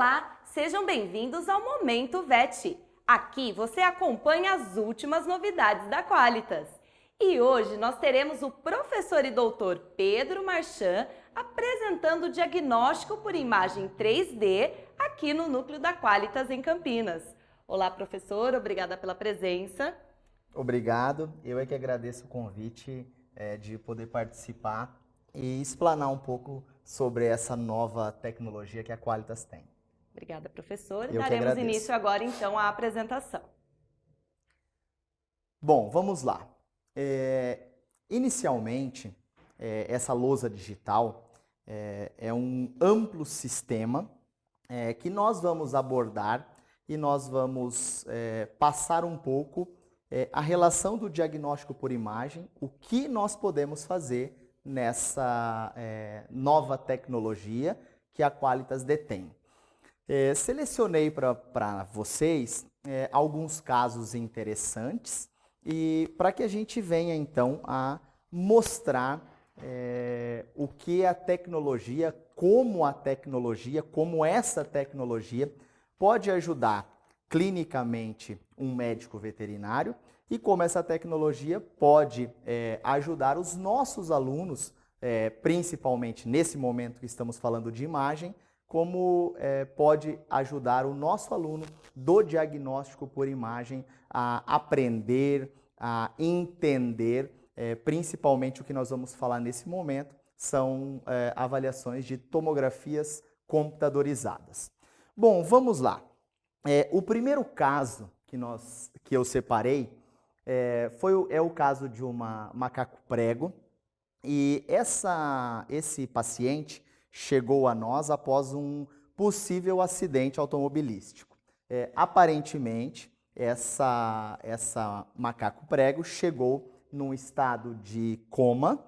Olá, sejam bem-vindos ao Momento VET. Aqui você acompanha as últimas novidades da Qualitas. E hoje nós teremos o professor e doutor Pedro Marchand apresentando o diagnóstico por imagem 3D aqui no núcleo da Qualitas em Campinas. Olá, professor, obrigada pela presença. Obrigado, eu é que agradeço o convite de poder participar e explanar um pouco sobre essa nova tecnologia que a Qualitas tem. Obrigada, professor. Eu que Daremos agradeço. início agora, então, à apresentação. Bom, vamos lá. Inicialmente, essa lousa digital é um amplo sistema que nós vamos abordar e nós vamos passar um pouco a relação do diagnóstico por imagem, o que nós podemos fazer nessa nova tecnologia que a Qualitas detém. Selecionei para vocês alguns casos interessantes e para que a gente venha então a mostrar o que a tecnologia, como essa tecnologia pode ajudar clinicamente um médico veterinário e como essa tecnologia pode ajudar os nossos alunos, principalmente nesse momento que estamos falando de imagem, como pode ajudar o nosso aluno do diagnóstico por imagem a aprender, a entender, principalmente o que nós vamos falar nesse momento, são avaliações de tomografias computadorizadas. Bom, vamos lá. O primeiro caso que eu separei é o caso de uma macaco prego e esse paciente chegou a nós após um possível acidente automobilístico. Aparentemente, essa macaco prego chegou num estado de coma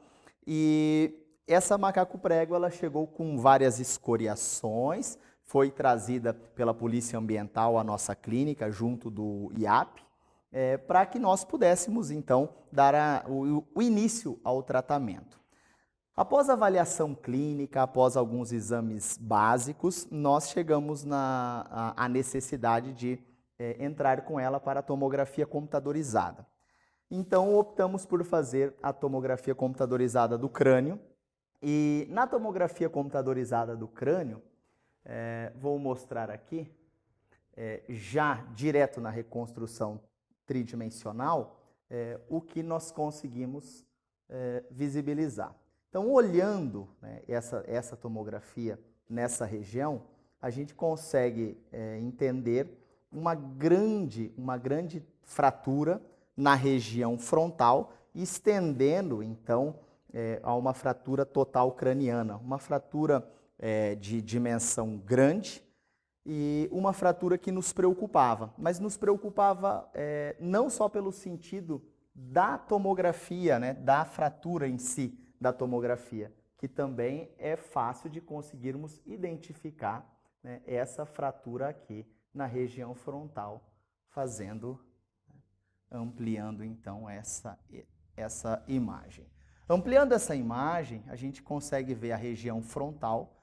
e essa macaco prego ela chegou com várias escoriações, foi trazida pela Polícia Ambiental à nossa clínica, junto do IAP, para que nós pudéssemos, então, dar o início ao tratamento. Após a avaliação clínica, após alguns exames básicos, nós chegamos à necessidade de entrar com ela para a tomografia computadorizada. Então, optamos por fazer a tomografia computadorizada do crânio. E na tomografia computadorizada do crânio, vou mostrar aqui, já direto na reconstrução tridimensional, o que nós conseguimos visibilizar. Então, olhando essa tomografia nessa região, a gente consegue entender uma grande fratura na região frontal, estendendo, então, a uma fratura total craniana, uma fratura de dimensão grande e uma fratura que nos preocupava, mas nos preocupava não só pelo sentido da tomografia, da fratura em si, da tomografia, que também é fácil de conseguirmos identificar essa fratura aqui na região frontal, ampliando então essa imagem. Ampliando essa imagem, a gente consegue ver a região frontal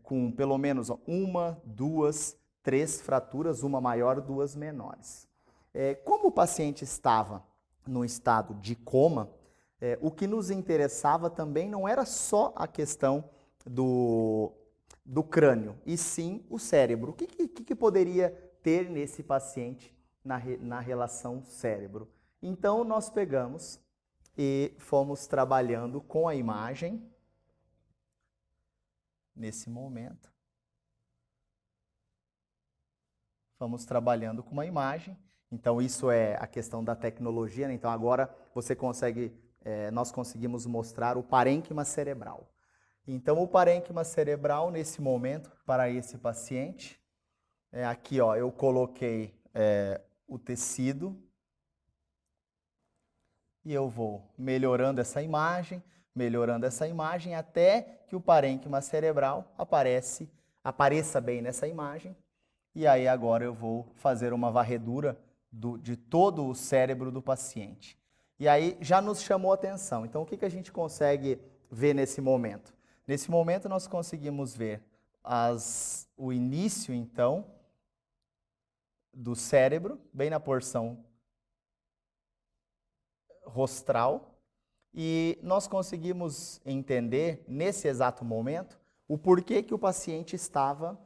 com pelo menos uma, duas, três fraturas, uma maior, duas menores. Como o paciente estava no estado de coma, o que nos interessava também não era só a questão do crânio, e sim o cérebro. O que poderia ter nesse paciente na relação cérebro? Então, nós pegamos e fomos trabalhando com a imagem, nesse momento. Fomos trabalhando com uma imagem. Então, isso é a questão da tecnologia. Então, agora nós conseguimos mostrar o parênquima cerebral. Então, o parênquima cerebral, nesse momento, para esse paciente, aqui eu coloquei o tecido e eu vou melhorando essa imagem até que o parênquima cerebral apareça bem nessa imagem. E aí agora eu vou fazer uma varredura de todo o cérebro do paciente. E aí já nos chamou a atenção. Então, o que a gente consegue ver nesse momento? Nesse momento, nós conseguimos ver o início, então, do cérebro, bem na porção rostral, e nós conseguimos entender, nesse exato momento, o porquê que o paciente estava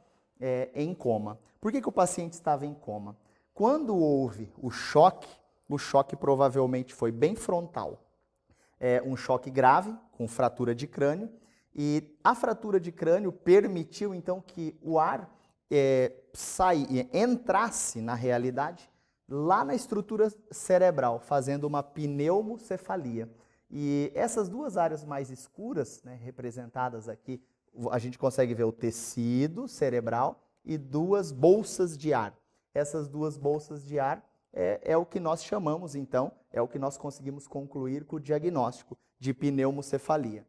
em coma. Por que o paciente estava em coma? Quando houve o choque provavelmente foi bem frontal. Um choque grave, com fratura de crânio, e a fratura de crânio permitiu, então, que o ar entrasse, na realidade, lá na estrutura cerebral, fazendo uma pneumocefalia. E essas duas áreas mais escuras, né, representadas aqui, a gente consegue ver o tecido cerebral e duas bolsas de ar. Essas duas bolsas de ar é o que nós chamamos, então, é o que nós conseguimos concluir com o diagnóstico de pneumocefalia.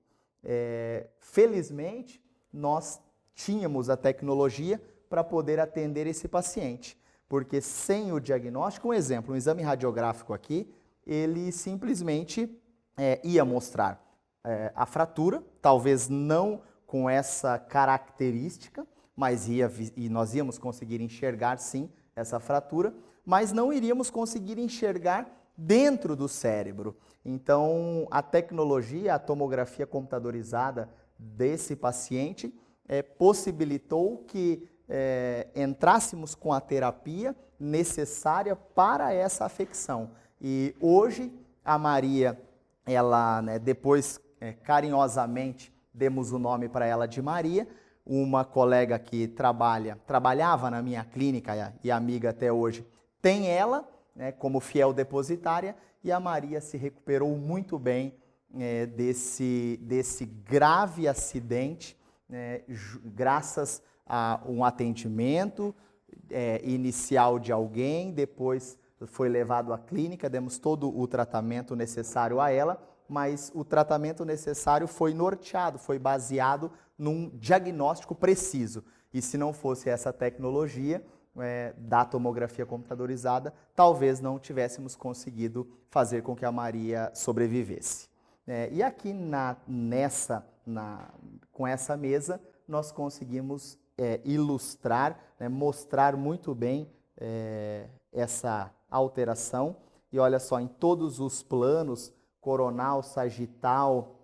Felizmente, nós tínhamos a tecnologia para poder atender esse paciente, porque sem o diagnóstico, um exemplo, um exame radiográfico aqui, ele simplesmente ia mostrar a fratura, talvez não com essa característica, mas nós íamos conseguir enxergar sim essa fratura, mas não iríamos conseguir enxergar dentro do cérebro. Então, a tecnologia, a tomografia computadorizada desse paciente possibilitou que entrássemos com a terapia necessária para essa afecção. E hoje, a Maria, ela, né, depois, carinhosamente, demos o nome para ela de Maria, uma colega que trabalhava na minha clínica e amiga até hoje, tem ela, né, como fiel depositária, e a Maria se recuperou muito bem desse grave acidente, graças a um atendimento inicial de alguém, depois foi levado à clínica, demos todo o tratamento necessário a ela, mas o tratamento necessário foi norteado, foi baseado num diagnóstico preciso. E se não fosse essa tecnologia da tomografia computadorizada, talvez não tivéssemos conseguido fazer com que a Maria sobrevivesse. E aqui com essa mesa, nós conseguimos ilustrar, mostrar muito bem essa alteração. E olha só, em todos os planos, coronal, sagital,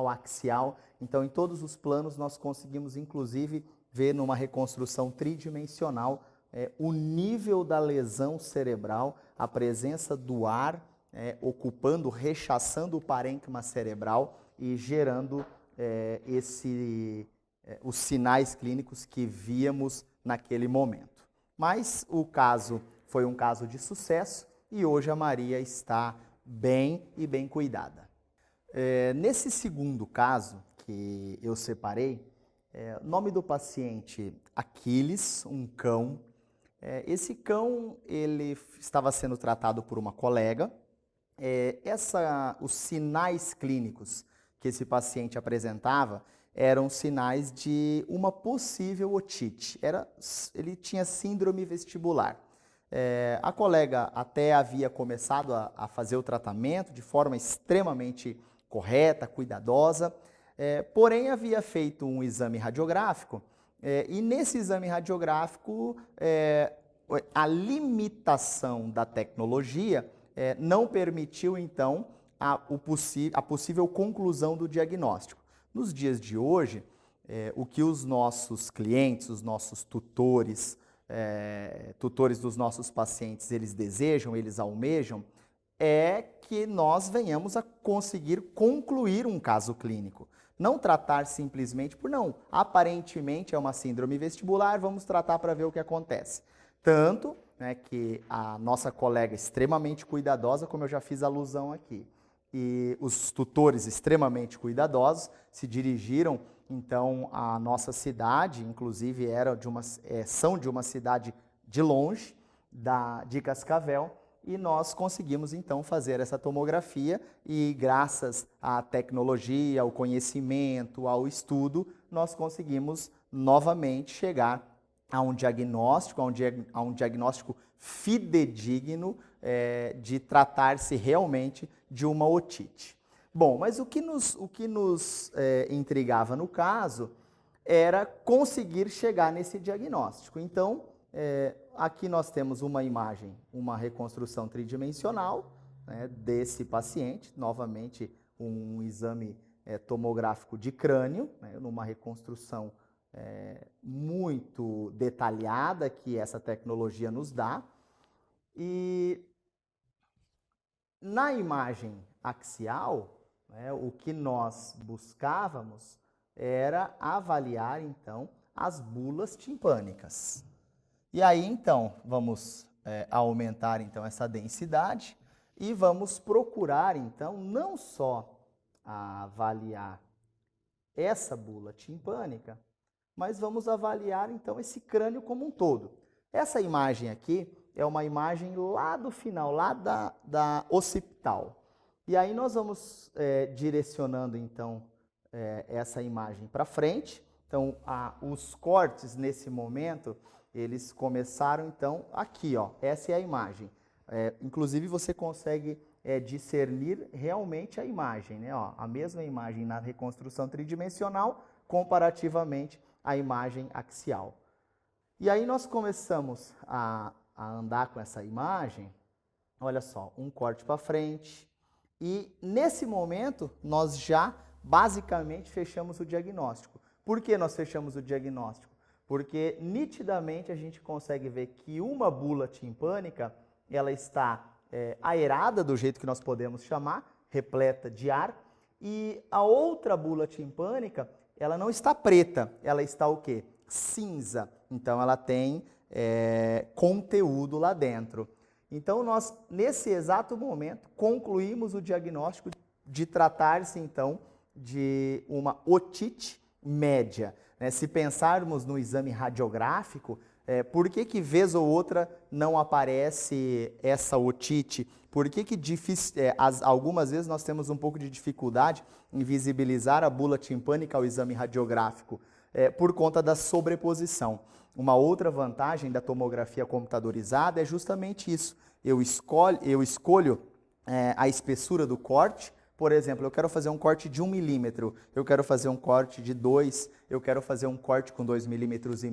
axial. Então, em todos os planos, nós conseguimos, inclusive, ver numa reconstrução tridimensional o nível da lesão cerebral, a presença do ar rechaçando o parênquima cerebral e gerando os sinais clínicos que víamos naquele momento. Mas o caso foi um caso de sucesso e hoje a Maria está bem e bem cuidada. Nesse segundo caso que eu separei, o nome do paciente Aquiles, um cão. Esse cão ele estava sendo tratado por uma colega. Os sinais clínicos que esse paciente apresentava eram sinais de uma possível otite. Ele tinha síndrome vestibular. A colega até havia começado a fazer o tratamento de forma extremamente correta, cuidadosa, porém havia feito um exame radiográfico e nesse exame radiográfico a limitação da tecnologia não permitiu então a possível conclusão do diagnóstico. Nos dias de hoje, o que os nossos clientes, os nossos tutores dos nossos pacientes, eles desejam, eles almejam, é que nós venhamos a conseguir concluir um caso clínico. Não tratar simplesmente aparentemente é uma síndrome vestibular, vamos tratar para ver o que acontece. Tanto que a nossa colega extremamente cuidadosa, como eu já fiz alusão aqui, e os tutores extremamente cuidadosos se dirigiram então à nossa cidade, inclusive são de uma cidade de longe, de Cascavel, e nós conseguimos então fazer essa tomografia e graças à tecnologia, ao conhecimento, ao estudo, nós conseguimos novamente chegar a um diagnóstico fidedigno de tratar-se realmente de uma otite. Bom, mas o que nos intrigava no caso era conseguir chegar nesse diagnóstico. Então, aqui nós temos uma imagem, uma reconstrução tridimensional, né, desse paciente, novamente um exame tomográfico de crânio, né, numa reconstrução muito detalhada que essa tecnologia nos dá. E na imagem axial, né, o que nós buscávamos era avaliar, então, as bulas timpânicas. E aí, então, vamos aumentar, então, essa densidade e vamos procurar, então, não só avaliar essa bula timpânica, mas vamos avaliar, então, esse crânio como um todo. Essa imagem aqui é uma imagem lá do final, lá da occipital. E aí nós vamos direcionando, então, essa imagem para frente. Então, os cortes, nesse momento, eles começaram, então, aqui, ó. Essa é a imagem. Inclusive, você consegue discernir realmente a imagem, né? Ó, a mesma imagem na reconstrução tridimensional, comparativamente à imagem axial. E aí nós começamos a andar com essa imagem, olha só, um corte para frente, e nesse momento nós já basicamente fechamos o diagnóstico. Por que nós fechamos o diagnóstico? Porque nitidamente a gente consegue ver que uma bula timpânica, ela está aerada, do jeito que nós podemos chamar, repleta de ar, e a outra bula timpânica, ela não está preta, ela está o quê? Cinza. Então ela tem conteúdo lá dentro. Então nós, nesse exato momento, concluímos o diagnóstico de tratar-se, então, de uma otite média. Se pensarmos no exame radiográfico, por que vez ou outra não aparece essa otite? Por que algumas vezes nós temos um pouco de dificuldade em visibilizar a bula timpânica ao exame radiográfico? Por conta da sobreposição. Uma outra vantagem da tomografia computadorizada é justamente isso. Eu escolho a espessura do corte. Por exemplo, eu quero fazer um corte de 1 milímetro, eu quero fazer um corte de 2, eu quero fazer um corte com 2,5 milímetros,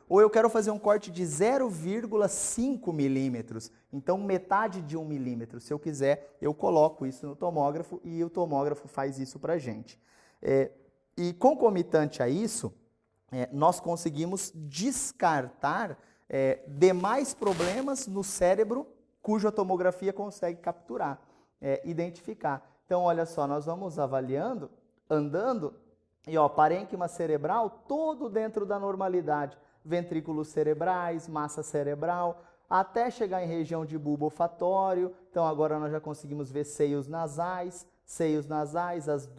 ou eu quero fazer um corte de 0,5 milímetros, então metade de 1 milímetro. Se eu quiser, eu coloco isso no tomógrafo e o tomógrafo faz isso para a gente. E concomitante a isso, nós conseguimos descartar demais problemas no cérebro cuja tomografia consegue capturar, identificar. Então, olha só, nós vamos avaliando, andando, e ó, parênquima cerebral todo dentro da normalidade. Ventrículos cerebrais, massa cerebral, até chegar em região de bulbo olfatório. Então, agora nós já conseguimos ver seios nasais,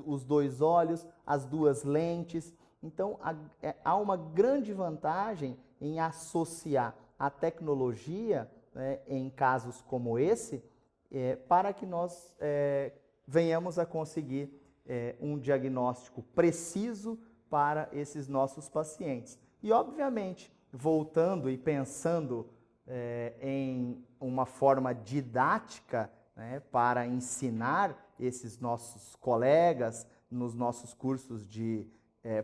os 2 olhos, as 2 lentes. Então, há uma grande vantagem em associar a tecnologia, em casos como esse, para que nós venhamos a conseguir um diagnóstico preciso para esses nossos pacientes. E, obviamente, voltando e pensando em uma forma didática, né, para ensinar esses nossos colegas nos nossos cursos de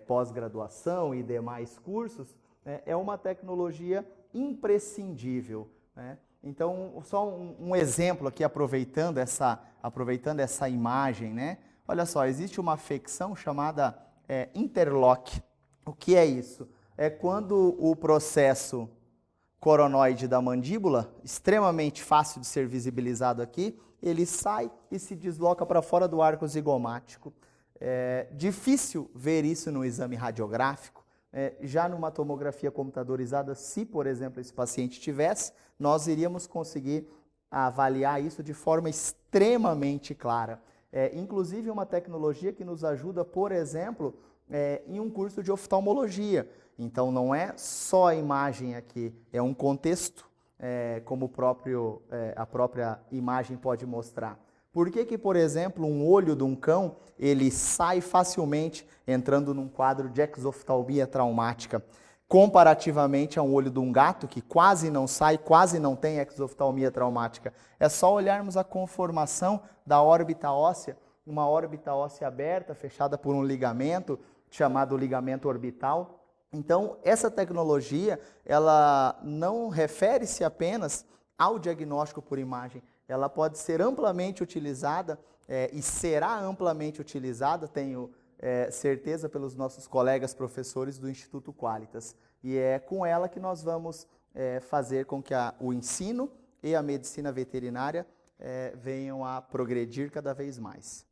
pós-graduação e demais cursos, é uma tecnologia imprescindível, né? Então, só um exemplo aqui, aproveitando essa imagem, né? Olha só, existe uma afecção chamada interlock. O que é isso? É quando o processo coronoide da mandíbula, extremamente fácil de ser visibilizado aqui, ele sai e se desloca para fora do arco zigomático. É difícil ver isso no exame radiográfico. Já numa tomografia computadorizada, se, por exemplo, esse paciente tivesse, nós iríamos conseguir avaliar isso de forma extremamente clara. Inclusive, uma tecnologia que nos ajuda, por exemplo, em um curso de oftalmologia. Então, não é só a imagem aqui, é um contexto, como a própria imagem pode mostrar. Por que, por exemplo, um olho de um cão, ele sai facilmente entrando num quadro de exoftalmia traumática, comparativamente a um olho de um gato, que quase não sai, quase não tem exoftalmia traumática? É só olharmos a conformação da órbita óssea, uma órbita óssea aberta, fechada por um ligamento, chamado ligamento orbital. Então, essa tecnologia, ela não refere-se apenas ao diagnóstico por imagem, ela pode ser amplamente utilizada e será amplamente utilizada, tenho certeza, pelos nossos colegas professores do Instituto Qualitas. E é com ela que nós vamos fazer com que o ensino e a medicina veterinária venham a progredir cada vez mais.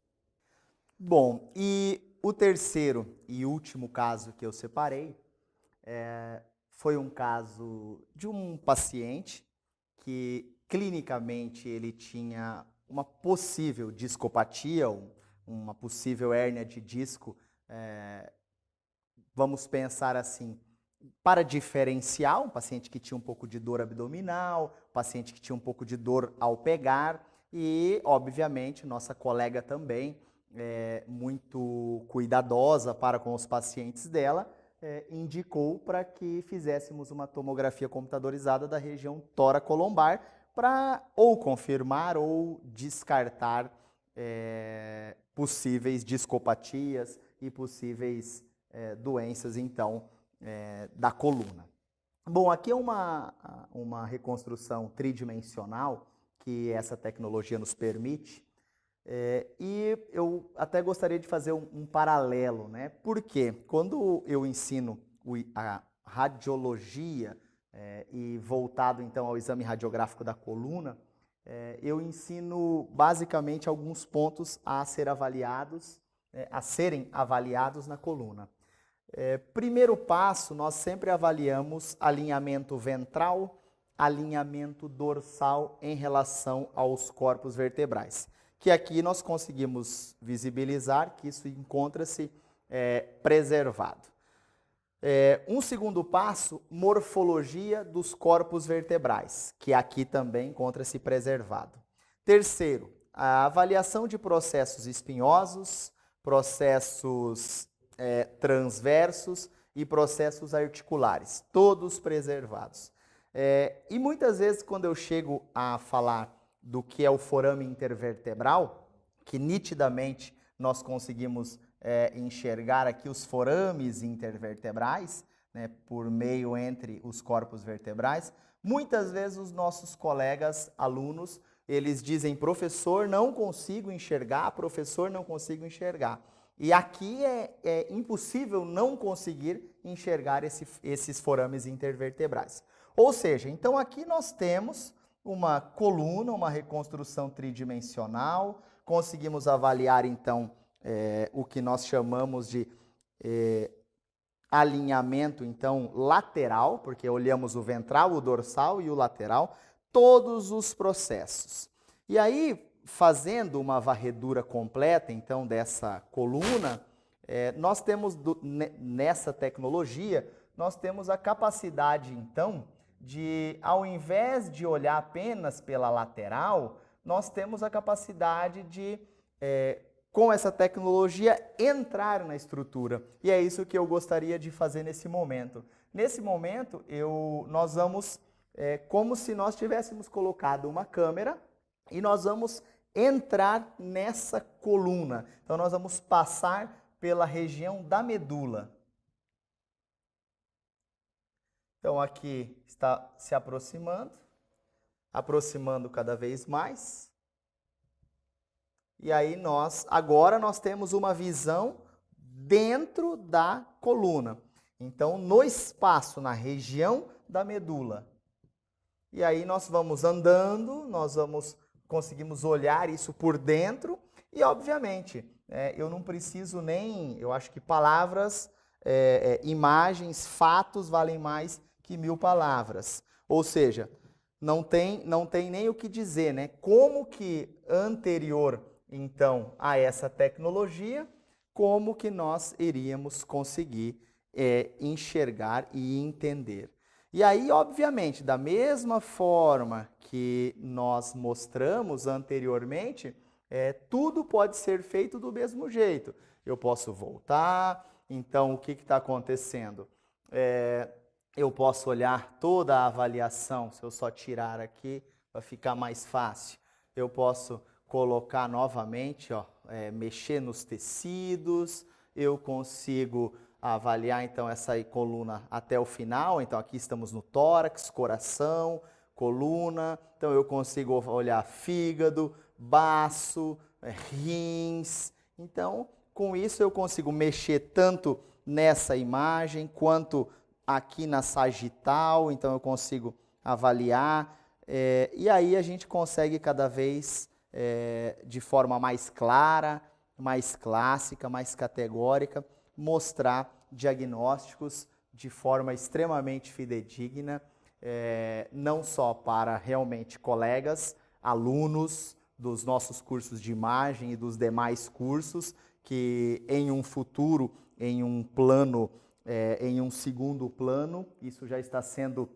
Bom, e o terceiro e último caso que eu separei foi um caso de um paciente que clinicamente ele tinha uma possível discopatia, uma possível hérnia de disco, vamos pensar assim, para diferenciar, um paciente que tinha um pouco de dor abdominal, um paciente que tinha um pouco de dor ao pegar e, obviamente, nossa colega também, muito cuidadosa para com os pacientes dela, indicou para que fizéssemos uma tomografia computadorizada da região tóraco-lombar para ou confirmar ou descartar possíveis discopatias e possíveis doenças, então, da coluna. Bom, aqui é uma reconstrução tridimensional que essa tecnologia nos permite. E eu até gostaria de fazer um paralelo, né? Porque quando eu ensino a radiologia e voltado então ao exame radiográfico da coluna, eu ensino basicamente alguns pontos a serem avaliados na coluna. Primeiro passo, nós sempre avaliamos alinhamento ventral, alinhamento dorsal em relação aos corpos vertebrais, que aqui nós conseguimos visibilizar que isso encontra-se preservado. Um segundo passo, morfologia dos corpos vertebrais, que aqui também encontra-se preservado. Terceiro, a avaliação de processos espinhosos, processos transversos e processos articulares, todos preservados. E muitas vezes quando eu chego a falar do que é o forame intervertebral, que nitidamente nós conseguimos enxergar aqui os forames intervertebrais, né, por meio entre os corpos vertebrais, muitas vezes os nossos colegas alunos, eles dizem, professor, não consigo enxergar, professor, não consigo enxergar. E aqui é impossível não conseguir enxergar esses forames intervertebrais. Ou seja, então aqui nós temos uma coluna, uma reconstrução tridimensional, conseguimos avaliar então o que nós chamamos de alinhamento então lateral, porque olhamos o ventral, o dorsal e o lateral, todos os processos. E aí, fazendo uma varredura completa então dessa coluna, nós temos nessa tecnologia, nós temos a capacidade então de, ao invés de olhar apenas pela lateral, nós temos a capacidade de, com essa tecnologia, entrar na estrutura. E é isso que eu gostaria de fazer nesse momento. Nesse momento, nós vamos, como se nós tivéssemos colocado uma câmera, e nós vamos entrar nessa coluna. Então, nós vamos passar pela região da medula. Então, aqui está se aproximando cada vez mais. E aí, agora nós temos uma visão dentro da coluna. Então, no espaço, na região da medula. E aí, nós vamos andando, conseguimos olhar isso por dentro. E, obviamente, eu não preciso eu acho que palavras, imagens, fatos valem mais que 1000 palavras. Ou seja, não tem nem o que dizer, né? Como que anterior, então, a essa tecnologia, como que nós iríamos conseguir enxergar e entender. E aí, obviamente, da mesma forma que nós mostramos anteriormente, tudo pode ser feito do mesmo jeito. Eu posso voltar, então o que está acontecendo? Eu posso olhar toda a avaliação, se eu só tirar aqui, vai ficar mais fácil. Eu posso colocar novamente, mexer nos tecidos, eu consigo avaliar então essa coluna até o final. Então aqui estamos no tórax, coração, coluna. Então eu consigo olhar fígado, baço, rins. Então com isso eu consigo mexer tanto nessa imagem quanto aqui na sagital. Então eu consigo avaliar. E aí a gente consegue cada vez de forma mais clara, mais clássica, mais categórica, mostrar diagnósticos de forma extremamente fidedigna, não só para realmente colegas, alunos dos nossos cursos de imagem e dos demais cursos, que em um futuro, em um plano, em um segundo plano, isso já está sendo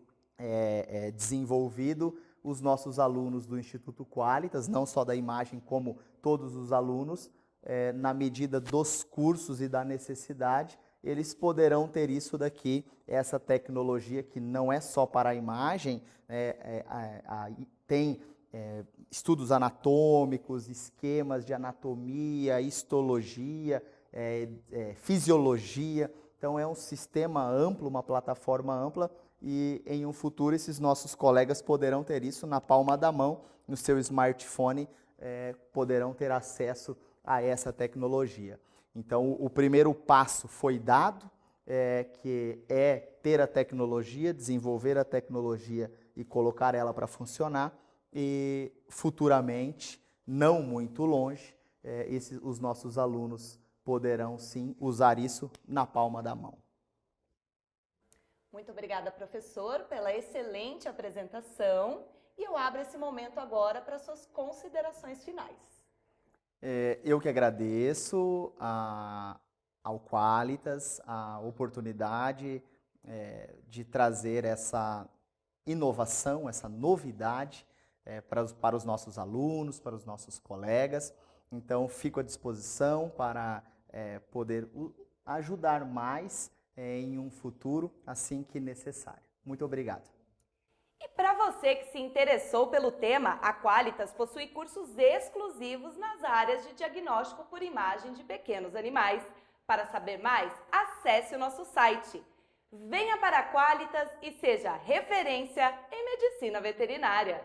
desenvolvido. Os nossos alunos do Instituto Qualitas, não só da imagem, como todos os alunos, na medida dos cursos e da necessidade, eles poderão ter isso daqui, essa tecnologia que não é só para a imagem, tem estudos anatômicos, esquemas de anatomia, histologia, fisiologia. Então é um sistema amplo, uma plataforma ampla, e em um futuro esses nossos colegas poderão ter isso na palma da mão, no seu smartphone, poderão ter acesso a essa tecnologia. Então o primeiro passo foi dado, que é ter a tecnologia, desenvolver a tecnologia e colocar ela para funcionar, e futuramente, não muito longe, os nossos alunos poderão sim usar isso na palma da mão. Muito obrigada, professor, pela excelente apresentação. E eu abro esse momento agora para suas considerações finais. Eu que agradeço ao Qualitas a oportunidade de trazer essa inovação, essa novidade para os nossos alunos, para os nossos colegas. Então, fico à disposição para poder ajudar mais em um futuro assim que necessário. Muito obrigado. E para você que se interessou pelo tema, a Qualitas possui cursos exclusivos nas áreas de diagnóstico por imagem de pequenos animais. Para saber mais, acesse o nosso site. Venha para a Qualitas e seja referência em medicina veterinária.